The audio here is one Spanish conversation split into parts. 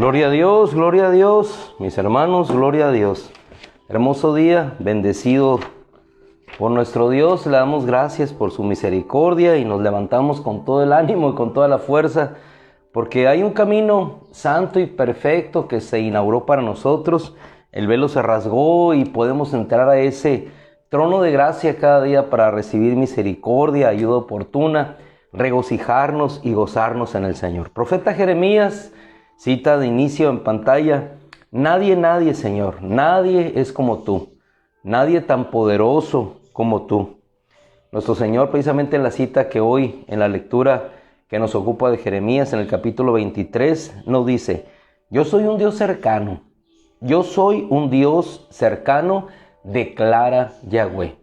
Gloria a Dios, mis hermanos, gloria a Dios. Hermoso día, bendecido por nuestro Dios. Le damos gracias por su misericordia y nos levantamos con todo el ánimo y con toda la fuerza, porque hay un camino santo y perfecto que se inauguró para nosotros. El velo se rasgó y podemos entrar a ese trono de gracia cada día para recibir misericordia, ayuda oportuna, regocijarnos y gozarnos en el Señor. Profeta Jeremías, cita de inicio en pantalla: nadie, Señor, nadie es como tú, nadie tan poderoso como tú. Nuestro Señor, precisamente en la cita que hoy, en la lectura que nos ocupa de Jeremías, en el capítulo 23, nos dice: yo soy un Dios cercano, yo soy un Dios cercano, declara Yahweh.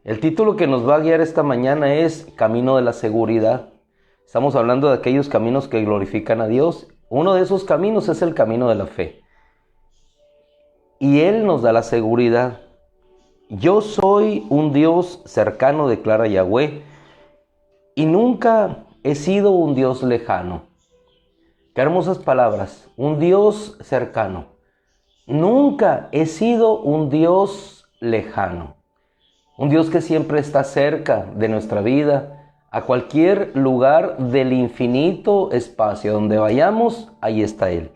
El título que nos va a guiar esta mañana es Camino de la Seguridad. Estamos hablando de aquellos caminos que glorifican a Dios. Uno de esos caminos es el camino de la fe. Y Él nos da la seguridad. Yo soy un Dios cercano, declara Yahweh, y nunca he sido un Dios lejano. Qué hermosas palabras. Un Dios cercano. Nunca he sido un Dios lejano. Un Dios que siempre está cerca de nuestra vida, a cualquier lugar del infinito espacio. Donde vayamos, ahí está Él.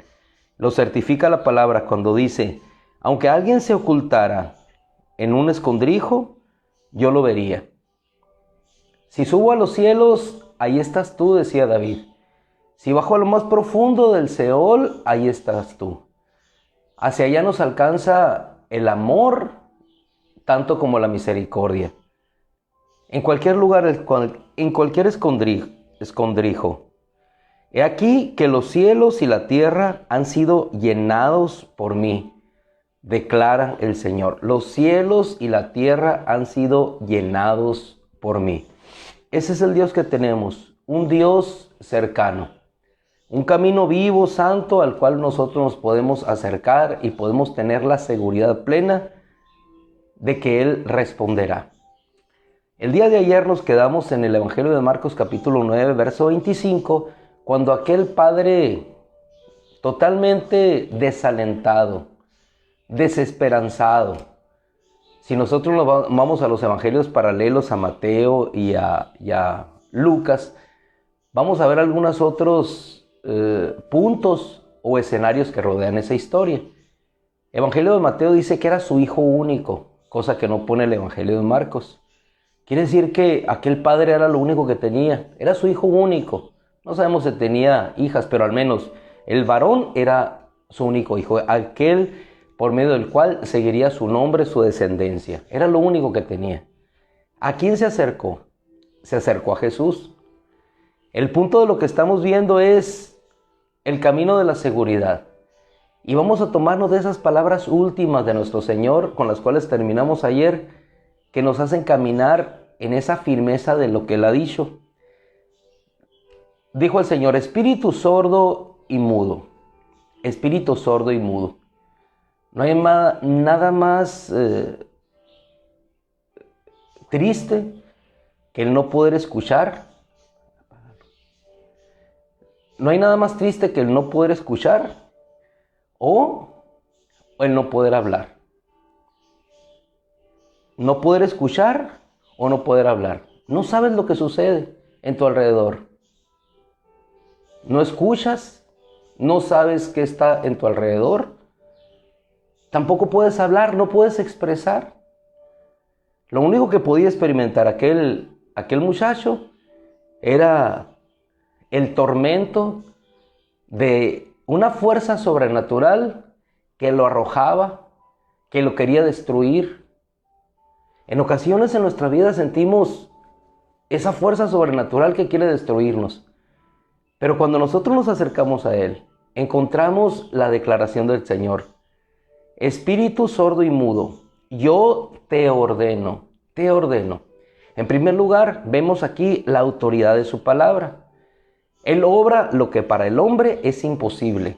Lo certifica la palabra cuando dice: aunque alguien se ocultara en un escondrijo, yo lo vería. Si subo a los cielos, ahí estás tú, decía David. Si bajo a lo más profundo del Seol, ahí estás tú. Hacia allá nos alcanza el amor, tanto como la misericordia. En cualquier lugar, en cualquier escondrijo. He aquí que los cielos y la tierra han sido llenados por mí, declara el Señor. Los cielos y la tierra han sido llenados por mí. Ese es el Dios que tenemos, un Dios cercano. Un camino vivo, santo, al cual nosotros nos podemos acercar y podemos tener la seguridad plena de que Él responderá. El día de ayer nos quedamos en el Evangelio de Marcos capítulo 9, verso 25, cuando aquel padre totalmente desalentado, desesperanzado. Si nosotros nos vamos a los evangelios paralelos, a Mateo y a Lucas, vamos a ver algunos otros puntos o escenarios que rodean esa historia. El Evangelio de Mateo dice que era su hijo único, cosa que no pone el Evangelio de Marcos. Quiere decir que aquel padre era lo único que tenía, era su hijo único. No sabemos si tenía hijas, pero al menos el varón era su único hijo, aquel por medio del cual seguiría su nombre, su descendencia. Era lo único que tenía. ¿A quién se acercó? Se acercó a Jesús. El punto de lo que estamos viendo es el camino de la seguridad. Y vamos a tomarnos de esas palabras últimas de nuestro Señor, con las cuales terminamos ayer, que nos hacen caminar en esa firmeza de lo que Él ha dicho. Dijo el Señor: espíritu sordo y mudo. Espíritu sordo y mudo. No hay nada más triste que el no poder escuchar. No hay nada más triste que el no poder escuchar o el no poder hablar. No poder escuchar o no poder hablar. No sabes lo que sucede en tu alrededor. No escuchas, no sabes qué está en tu alrededor. Tampoco puedes hablar, no puedes expresar. Lo único que podía experimentar aquel muchacho era el tormento de una fuerza sobrenatural que lo arrojaba, que lo quería destruir. En ocasiones en nuestra vida sentimos esa fuerza sobrenatural que quiere destruirnos. Pero cuando nosotros nos acercamos a Él, encontramos la declaración del Señor: espíritu sordo y mudo, yo te ordeno, te ordeno. En primer lugar, vemos aquí la autoridad de su palabra. Él obra lo que para el hombre es imposible.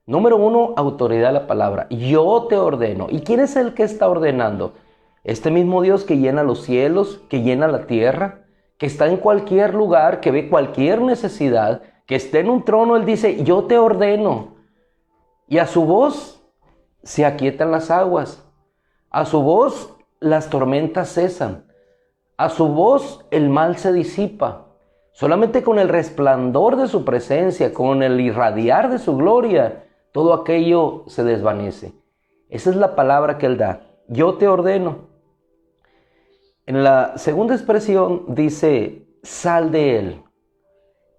Número uno, autoridad de la palabra. Yo te ordeno. ¿Y quién es el que está ordenando? Este mismo Dios que llena los cielos, que llena la tierra, que está en cualquier lugar, que ve cualquier necesidad, que esté en un trono, Él dice, yo te ordeno. Y a su voz se aquietan las aguas. A su voz las tormentas cesan. A su voz el mal se disipa. Solamente con el resplandor de su presencia, con el irradiar de su gloria, todo aquello se desvanece. Esa es la palabra que Él da. Yo te ordeno. En la segunda expresión dice, sal de Él.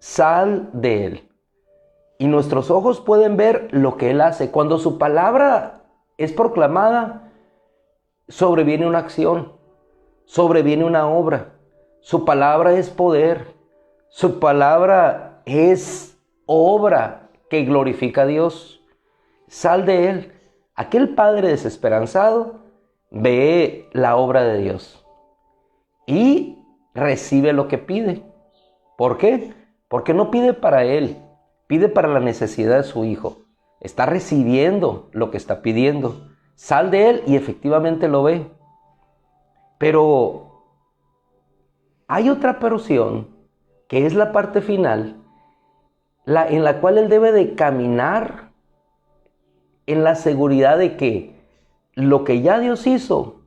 Sal de Él. Y nuestros ojos pueden ver lo que Él hace. Cuando su palabra es proclamada, sobreviene una acción, sobreviene una obra. Su palabra es poder. Su palabra es obra que glorifica a Dios. Sal de Él. Aquel padre desesperanzado ve la obra de Dios y recibe lo que pide. ¿Por qué? Porque no pide para él, pide para la necesidad de su hijo. Está recibiendo lo que está pidiendo. Sal de Él y efectivamente lo ve. Pero hay otra porción, que es la parte final, en la cual Él debe de caminar en la seguridad de que lo que ya Dios hizo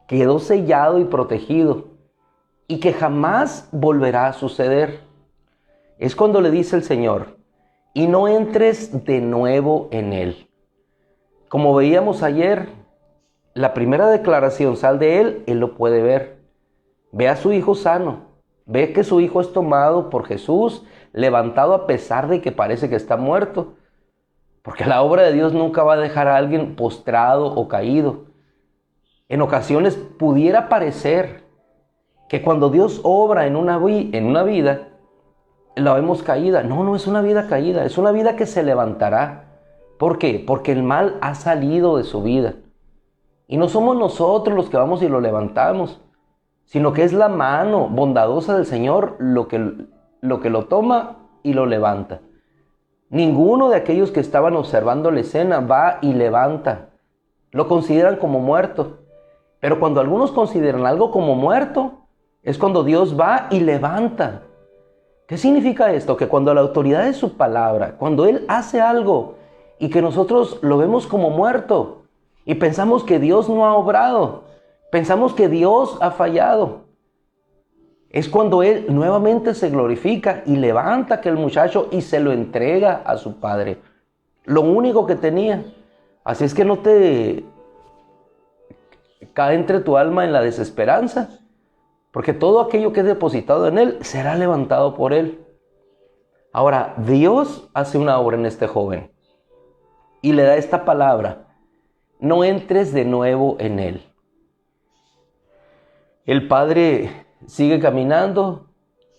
quedó sellado y protegido y que jamás volverá a suceder. Es cuando le dice el Señor, y no entres de nuevo en Él. Como veíamos ayer, la primera declaración, sal de Él, Él lo puede ver. Ve a su hijo sano, ve que su hijo es tomado por Jesús, levantado a pesar de que parece que está muerto. Porque la obra de Dios nunca va a dejar a alguien postrado o caído. En ocasiones pudiera parecer que cuando Dios obra en una vida, la vemos caída. No, no es una vida caída, es una vida que se levantará. ¿Por qué? Porque el mal ha salido de su vida. Y no somos nosotros los que vamos y lo levantamos, sino que es la mano bondadosa del Señor lo que lo toma y lo levanta. Ninguno de aquellos que estaban observando la escena va y levanta. Lo consideran como muerto. Pero cuando algunos consideran algo como muerto, es cuando Dios va y levanta. ¿Qué significa esto? Que cuando la autoridad de su palabra, cuando Él hace algo y que nosotros lo vemos como muerto y pensamos que Dios no ha obrado, pensamos que Dios ha fallado, es cuando Él nuevamente se glorifica y levanta a aquel muchacho y se lo entrega a su padre. Lo único que tenía. Así es que no te cae entre tu alma en la desesperanza, porque todo aquello que es depositado en Él será levantado por Él. Ahora, Dios hace una obra en este joven y le da esta palabra: no entres de nuevo en Él. El padre sigue caminando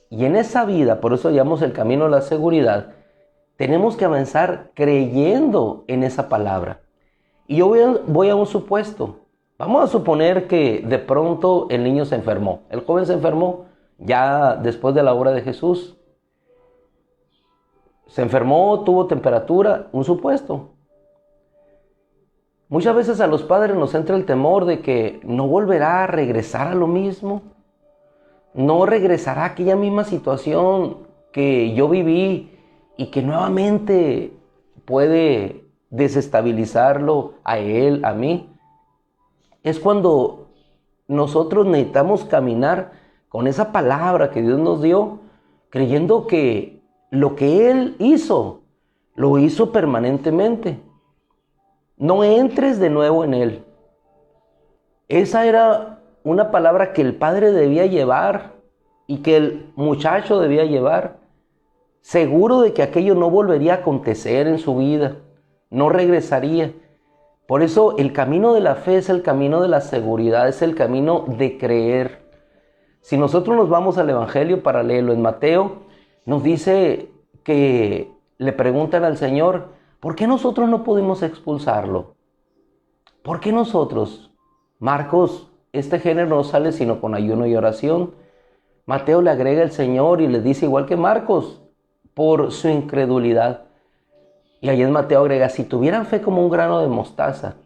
y en esa vida, por eso llamamos el camino de la seguridad, tenemos que avanzar creyendo en esa palabra. Y yo voy a un supuesto. Vamos a suponer que de pronto el niño se enfermó. El joven se enfermó ya después de la obra de Jesús. Se enfermó, tuvo temperatura, un supuesto. Muchas veces a los padres nos entra el temor de que no volverá a regresar a lo mismo. No regresará a aquella misma situación que yo viví y que nuevamente puede desestabilizarlo a él, a mí. Es cuando nosotros necesitamos caminar con esa palabra que Dios nos dio, creyendo que lo que Él hizo, lo hizo permanentemente. No entres de nuevo en Él. Esa era una palabra que el padre debía llevar y que el muchacho debía llevar, seguro de que aquello no volvería a acontecer en su vida, no regresaría. Por eso el camino de la fe es el camino de la seguridad, es el camino de creer. Si nosotros nos vamos al Evangelio paralelo en Mateo, nos dice que le preguntan al Señor, ¿por qué nosotros no pudimos expulsarlo? ¿Por qué nosotros? Marcos, este género no sale sino con ayuno y oración. Mateo le agrega el Señor y le dice igual que Marcos, por su incredulidad. Y ahí en Mateo agrega, si tuvieran fe como un grano de mostaza.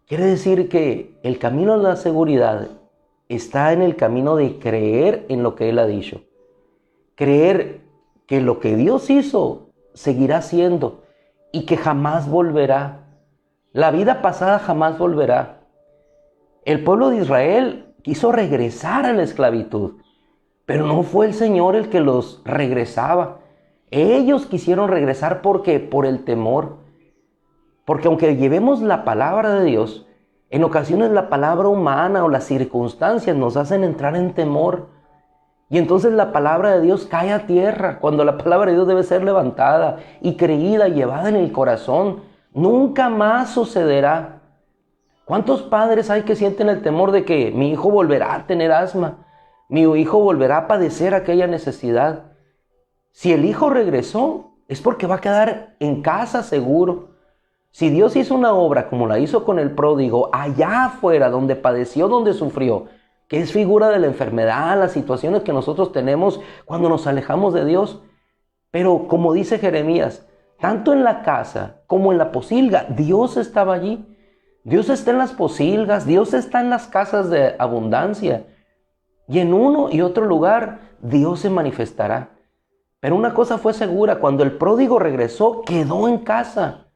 Quiere decir que el camino de la seguridad está en el camino de creer en lo que Él ha dicho. Creer que lo que Dios hizo seguirá siendo y que jamás volverá. La vida pasada jamás volverá. El pueblo de Israel quiso regresar a la esclavitud, pero no fue el Señor el que los regresaba. Ellos quisieron regresar porque por el temor. Porque aunque llevemos la palabra de Dios, en ocasiones la palabra humana o las circunstancias nos hacen entrar en temor. Y entonces la palabra de Dios cae a tierra, cuando la palabra de Dios debe ser levantada y creída, llevada en el corazón. Nunca más sucederá. ¿Cuántos padres hay que sienten el temor de que mi hijo volverá a tener asma? Mi hijo volverá a padecer aquella necesidad. Si el hijo regresó, es porque va a quedar en casa seguro. Si Dios hizo una obra como la hizo con el pródigo, allá afuera, donde padeció, donde sufrió, que es figura de la enfermedad, las situaciones que nosotros tenemos cuando nos alejamos de Dios. Pero como dice Jeremías, tanto en la casa como en la posilga, Dios estaba allí. Dios está en las posilgas, Dios está en las casas de abundancia. Y en uno y otro lugar, Dios se manifestará. Pero una cosa fue segura, cuando el pródigo regresó, quedó en casa.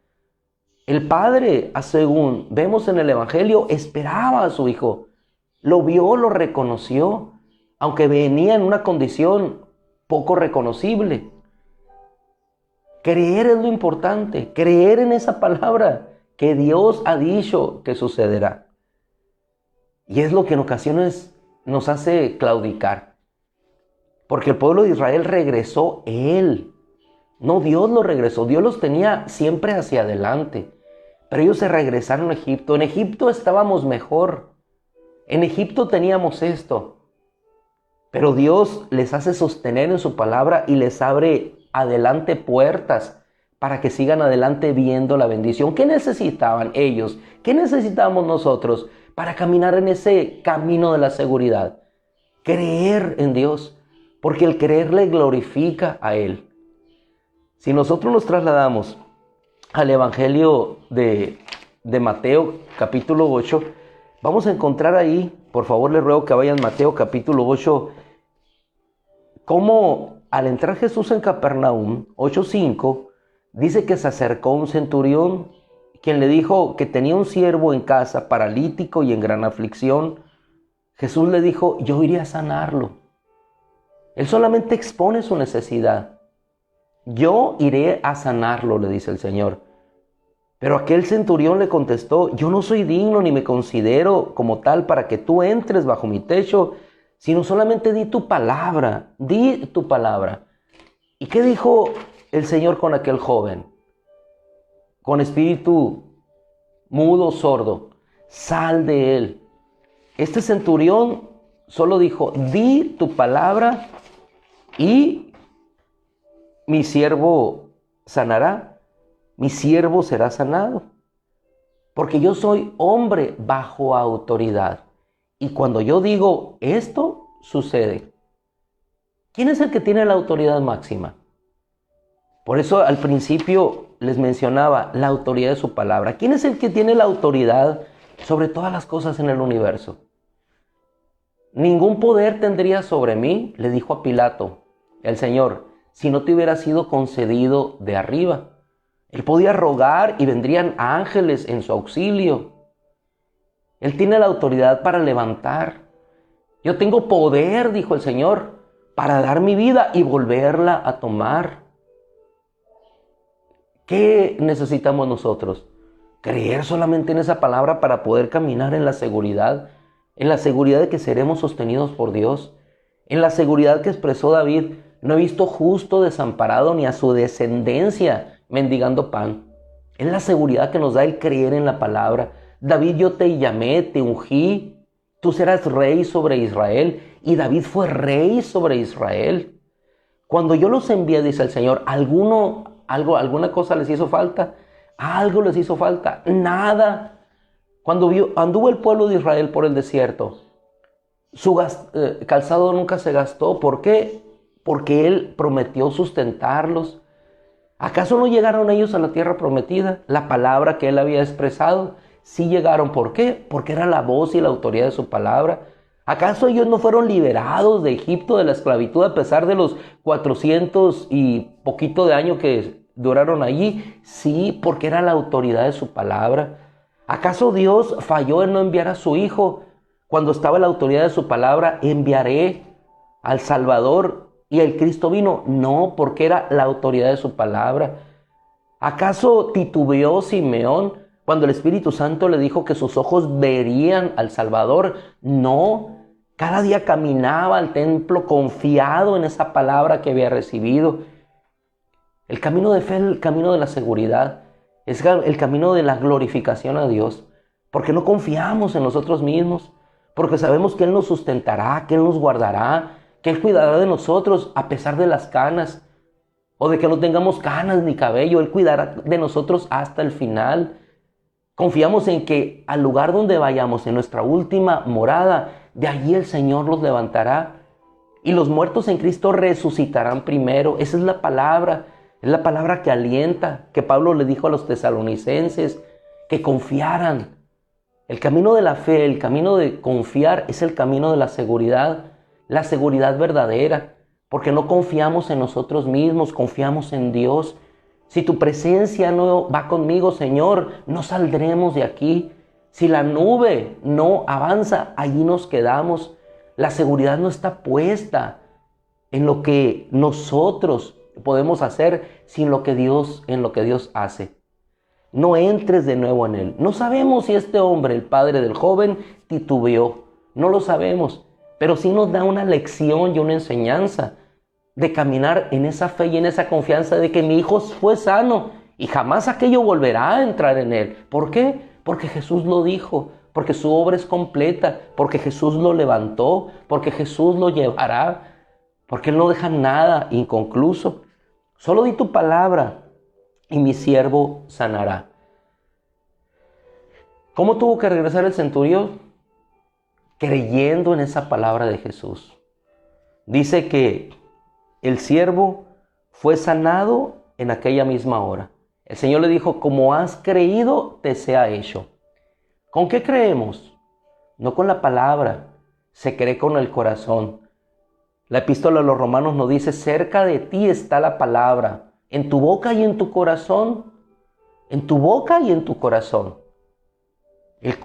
El padre, según vemos en el Evangelio, esperaba a su hijo. Lo vio, lo reconoció, aunque venía en una condición poco reconocible. Creer es lo importante, creer en esa palabra que Dios ha dicho que sucederá. Y es lo que en ocasiones nos hace claudicar. Porque el pueblo de Israel regresó él. No, Dios los regresó. Dios los tenía siempre hacia adelante. Pero ellos se regresaron a Egipto. En Egipto estábamos mejor. En Egipto teníamos esto. Pero Dios les hace sostener en su palabra y les abre adelante puertas para que sigan adelante viendo la bendición. ¿Qué necesitaban ellos? ¿Qué necesitábamos nosotros para caminar en ese camino de la seguridad? Creer en Dios, porque el creer le glorifica a Él. Si nosotros nos trasladamos al Evangelio de Mateo, capítulo 8, vamos a encontrar ahí, por favor les ruego que vayan a Mateo, capítulo 8, cómo al entrar Jesús en Capernaum, 8:5, dice que se acercó un centurión, quien le dijo que tenía un siervo en casa, paralítico y en gran aflicción. Jesús le dijo, yo iré a sanarlo. Él solamente expone su necesidad. Yo iré a sanarlo, le dice el Señor. Pero aquel centurión le contestó, yo no soy digno ni me considero como tal para que tú entres bajo mi techo, sino solamente di tu palabra, di tu palabra. ¿Y qué dijo el Señor con aquel joven? Con espíritu mudo, sordo, sal de él. Este centurión solo dijo, di tu palabra y mi siervo sanará, mi siervo será sanado. Porque yo soy hombre bajo autoridad. Y cuando yo digo esto, sucede. ¿Quién es el que tiene la autoridad máxima? Por eso al principio les mencionaba la autoridad de su palabra. ¿Quién es el que tiene la autoridad sobre todas las cosas en el universo? Ningún poder tendría sobre mí, le dijo a Pilato, el Señor, si no te hubiera sido concedido de arriba. Él podía rogar y vendrían ángeles en su auxilio. Él tiene la autoridad para levantar. Yo tengo poder, dijo el Señor, para dar mi vida y volverla a tomar. ¿Qué necesitamos nosotros? Creer solamente en esa palabra para poder caminar en la seguridad de que seremos sostenidos por Dios, en la seguridad que expresó David, no he visto justo desamparado ni a su descendencia mendigando pan. Es la seguridad que nos da el creer en la palabra. David, yo te llamé, te ungí, tú serás rey sobre Israel. Y David fue rey sobre Israel. Cuando yo los envié, dice el Señor, ¿alguna cosa les hizo falta? Algo les hizo falta, nada. Cuando anduvo el pueblo de Israel por el desierto, su calzado nunca se gastó. ¿Por qué? Porque Él prometió sustentarlos. ¿Acaso no llegaron ellos a la tierra prometida? La palabra que Él había expresado, sí llegaron. ¿Por qué? Porque era la voz y la autoridad de su palabra. ¿Acaso ellos no fueron liberados de Egipto, de la esclavitud, a pesar de los 400 y poquito de años que duraron allí? Sí, porque era la autoridad de su palabra. ¿Acaso Dios falló en no enviar a su Hijo cuando estaba la autoridad de su palabra? Enviaré al Salvador, y el Cristo vino. No, porque era la autoridad de su palabra. ¿Acaso titubeó Simeón cuando el Espíritu Santo le dijo que sus ojos verían al Salvador? No, cada día caminaba al templo confiado en esa palabra que había recibido. El camino de fe es el camino de la seguridad, es el camino de la glorificación a Dios, porque no confiamos en nosotros mismos, porque sabemos que Él nos sustentará, que Él nos guardará, que Él cuidará de nosotros a pesar de las canas, o de que no tengamos canas ni cabello. Él cuidará de nosotros hasta el final. Confiamos en que al lugar donde vayamos, en nuestra última morada, de allí el Señor los levantará. Y los muertos en Cristo resucitarán primero. Esa es la palabra que alienta, que Pablo le dijo a los tesalonicenses, que confiaran. El camino de la fe, el camino de confiar, es el camino de la seguridad verdadera, porque no confiamos en nosotros mismos, confiamos en Dios. Si tu presencia no va conmigo, Señor, no saldremos de aquí. Si la nube no avanza, allí nos quedamos. La seguridad no está puesta en lo que nosotros podemos hacer, sino en lo que Dios hace. No entres de nuevo en Él. No sabemos si este hombre, el padre del joven, titubeó. No lo sabemos, pero sí nos da una lección y una enseñanza de caminar en esa fe y en esa confianza de que mi hijo fue sano y jamás aquello volverá a entrar en él. ¿Por qué? Porque Jesús lo dijo, porque su obra es completa, porque Jesús lo levantó, porque Jesús lo llevará, porque Él no deja nada inconcluso. Solo di tu palabra y mi siervo sanará. ¿Cómo tuvo que regresar el centurión? Creyendo en esa palabra de Jesús. Dice que el siervo fue sanado en aquella misma hora. El Señor le dijo, como has creído, te sea hecho. ¿Con qué creemos? No con la palabra, se cree con el corazón. La epístola a los Romanos nos dice, cerca de ti está la palabra, en tu boca y en tu corazón. En tu boca y en tu corazón.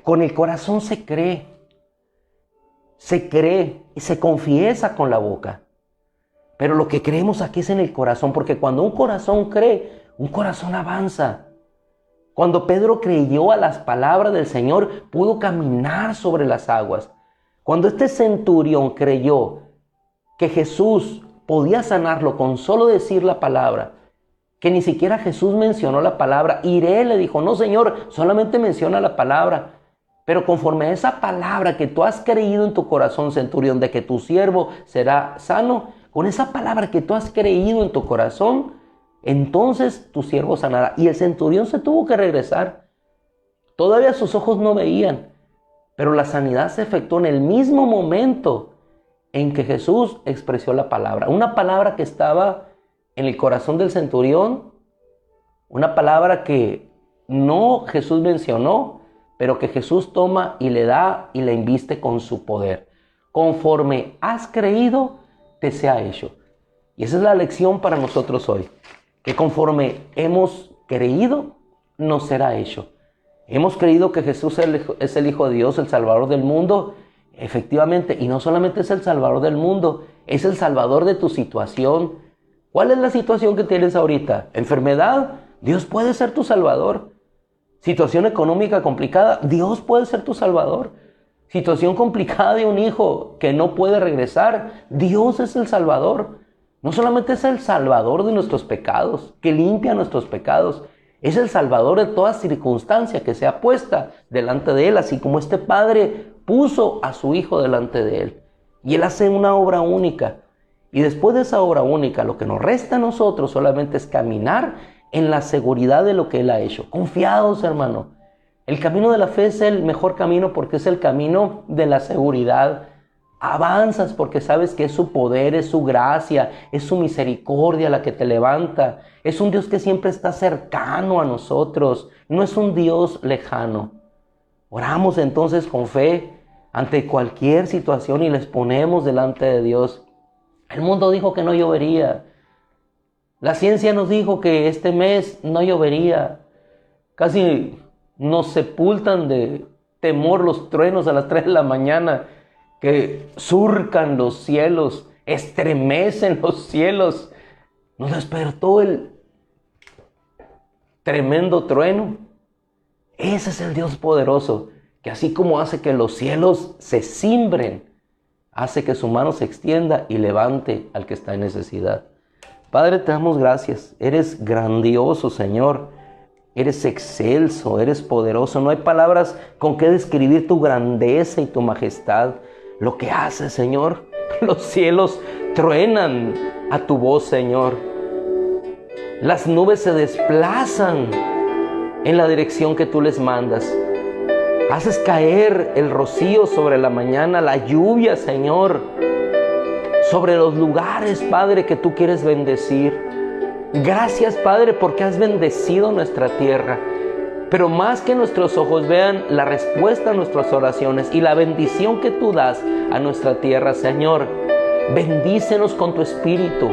Con el corazón se cree y se confiesa con la boca. Pero lo que creemos aquí es en el corazón, porque cuando un corazón cree, un corazón avanza. Cuando Pedro creyó a las palabras del Señor, pudo caminar sobre las aguas. Cuando este centurión creyó que Jesús podía sanarlo con solo decir la palabra, que ni siquiera Jesús mencionó la palabra, iré, le dijo, no Señor, solamente menciona la palabra. Pero conforme a esa palabra que tú has creído en tu corazón, centurión, de que tu siervo será sano, con esa palabra que tú has creído en tu corazón, entonces tu siervo sanará. Y el centurión se tuvo que regresar. Todavía sus ojos no veían, pero la sanidad se efectuó en el mismo momento en que Jesús expresó la palabra. Una palabra que estaba en el corazón del centurión, una palabra que no Jesús mencionó, pero que Jesús toma y le da y le inviste con su poder. Conforme has creído, te sea hecho. Y esa es la lección para nosotros hoy, que conforme hemos creído, nos será hecho. Hemos creído que Jesús es el Hijo de Dios, el Salvador del mundo, efectivamente, y no solamente es el Salvador del mundo, es el Salvador de tu situación. ¿Cuál es la situación que tienes ahorita? ¿Enfermedad? Dios puede ser tu Salvador. Situación económica complicada, Dios puede ser tu Salvador. Situación complicada de un hijo que no puede regresar, Dios es el Salvador. No solamente es el Salvador de nuestros pecados, que limpia nuestros pecados, es el Salvador de toda circunstancia que sea puesta delante de Él, así como este Padre puso a su Hijo delante de Él. Y Él hace una obra única. Y después de esa obra única, lo que nos resta a nosotros solamente es caminar en la seguridad de lo que Él ha hecho. Confiados, hermano. El camino de la fe es el mejor camino porque es el camino de la seguridad. Avanzas porque sabes que es su poder, es su gracia, es su misericordia la que te levanta. Es un Dios que siempre está cercano a nosotros, no es un Dios lejano. Oramos entonces con fe ante cualquier situación y les ponemos delante de Dios. El mundo dijo que no llovería. La ciencia nos dijo que este mes no llovería. Casi nos sepultan de temor los truenos a las 3 de la mañana que surcan los cielos, estremecen los cielos. Nos despertó el tremendo trueno. Ese es el Dios poderoso, que así como hace que los cielos se cimbren, hace que su mano se extienda y levante al que está en necesidad. Padre, te damos gracias. Eres grandioso, Señor. Eres excelso, eres poderoso. No hay palabras con que describir tu grandeza y tu majestad. Lo que haces, Señor, los cielos truenan a tu voz, Señor. Las nubes se desplazan en la dirección que tú les mandas. Haces caer el rocío sobre la mañana, la lluvia, Señor, sobre los lugares, Padre, que tú quieres bendecir. Gracias, Padre, porque has bendecido nuestra tierra. Pero más que nuestros ojos vean la respuesta a nuestras oraciones y la bendición que tú das a nuestra tierra, Señor, bendícenos con tu espíritu.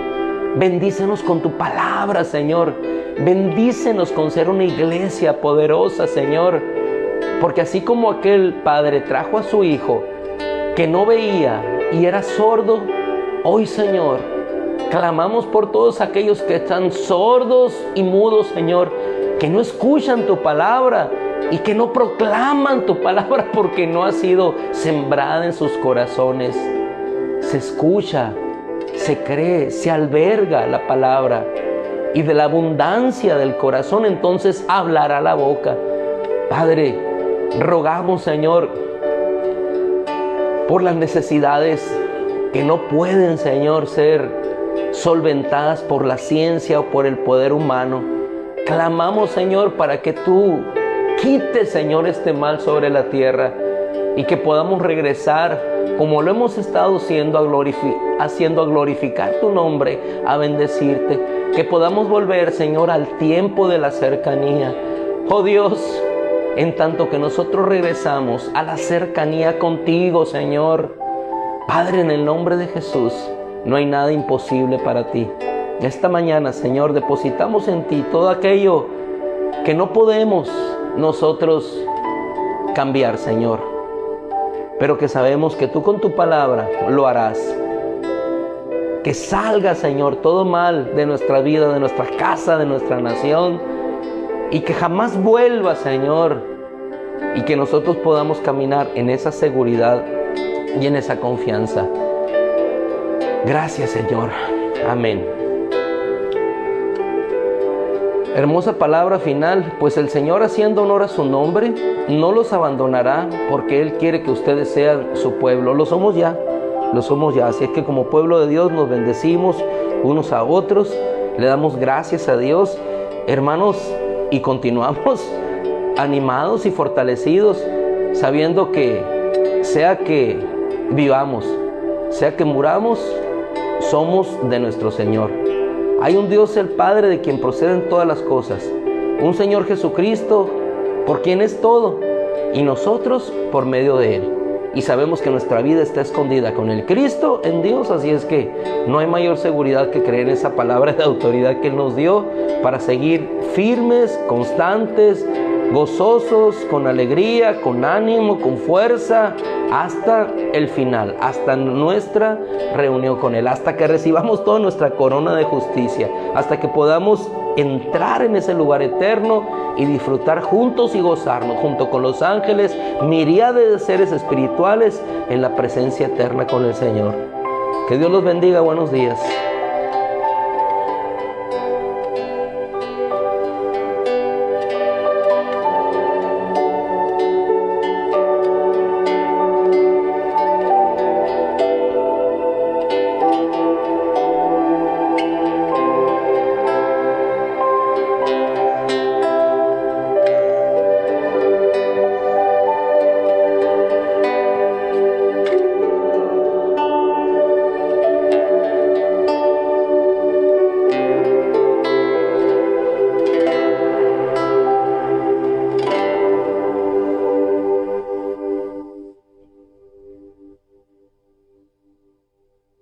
Bendícenos con tu palabra, Señor. Bendícenos con ser una iglesia poderosa, Señor. Porque así como aquel padre trajo a su hijo que no veía y era sordo, hoy, Señor, clamamos por todos aquellos que están sordos y mudos, Señor, que no escuchan tu palabra y que no proclaman tu palabra porque no ha sido sembrada en sus corazones. Se escucha, se cree, se alberga la palabra y de la abundancia del corazón entonces hablará la boca. Padre, rogamos, Señor, por las necesidades que no pueden, Señor, ser solventadas por la ciencia o por el poder humano. Clamamos, Señor, para que tú quites, Señor, este mal sobre la tierra y que podamos regresar como lo hemos estado haciendo a glorificar tu nombre, a bendecirte. Que podamos volver, Señor, al tiempo de la cercanía. Oh Dios, en tanto que nosotros regresamos a la cercanía contigo, Señor, Padre, en el nombre de Jesús, no hay nada imposible para ti. Esta mañana, Señor, depositamos en ti todo aquello que no podemos nosotros cambiar, Señor, pero que sabemos que tú con tu palabra lo harás. Que salga, Señor, todo mal de nuestra vida, de nuestra casa, de nuestra nación, y que jamás vuelva, Señor, y que nosotros podamos caminar en esa seguridad y en esa confianza. Gracias, Señor. Amén. Hermosa palabra final, pues el Señor, haciendo honor a su nombre, no los abandonará, porque Él quiere que ustedes sean su pueblo. Lo somos ya. Así es que como pueblo de Dios nos bendecimos unos a otros, le damos gracias a Dios, hermanos, y continuamos animados y fortalecidos, sabiendo que sea que vivamos, sea que muramos, somos de nuestro Señor. Hay un Dios el Padre de quien proceden todas las cosas, un Señor Jesucristo por quien es todo, y nosotros por medio de Él. Y sabemos que nuestra vida está escondida con el Cristo en Dios, así es que no hay mayor seguridad que creer en esa palabra de autoridad que Él nos dio para seguir firmes, constantes, gozosos, con alegría, con ánimo, con fuerza, hasta el final, hasta nuestra reunión con Él, hasta que recibamos toda nuestra corona de justicia, hasta que podamos entrar en ese lugar eterno y disfrutar juntos y gozarnos junto con los ángeles, miríades de seres espirituales en la presencia eterna con el Señor. Que Dios los bendiga. Buenos días.